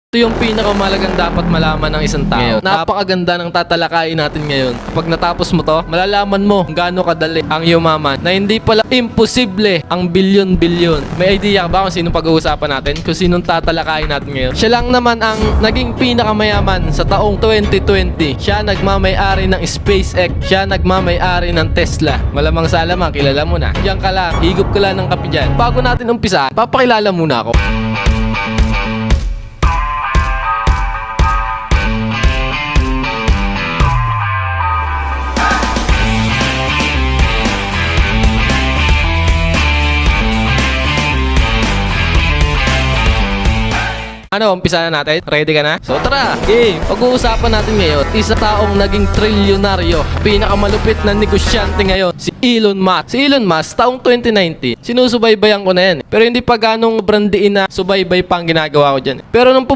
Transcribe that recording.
Ito yung pinakamahalagang dapat malaman ng isang tao. Napakaganda ng tatalakayin natin ngayon. Pag natapos mo to, malalaman mo kung gaano kadali ang yumaman na hindi pala imposible ang bilyon-bilyon. May idea ka ba kung sinong pag-uusapan natin? Kung sinong tatalakayin natin ngayon? Siya lang naman ang naging pinakamayaman sa taong 2020. Siya nagmamay-ari ng SpaceX. Siya nagmamay-ari ng Tesla. Malamang sa alamang, kilala mo na. Diyan ka lang, higop ka lang ng kape dyan. Bago natin umpisa, papakilala muna ako. Ano, umpisa na natin? Ready ka na? So tara, game! Pag-uusapan natin ngayon, isa taong naging trilyonaryo, pinakamalupit na negosyante ngayon, si Elon Musk. Si Elon Musk, taong 2019, sinusubaybayan ko na yan. Pero hindi pa ganong brandiin na subaybay pa ang ginagawa ko dyan. Pero nung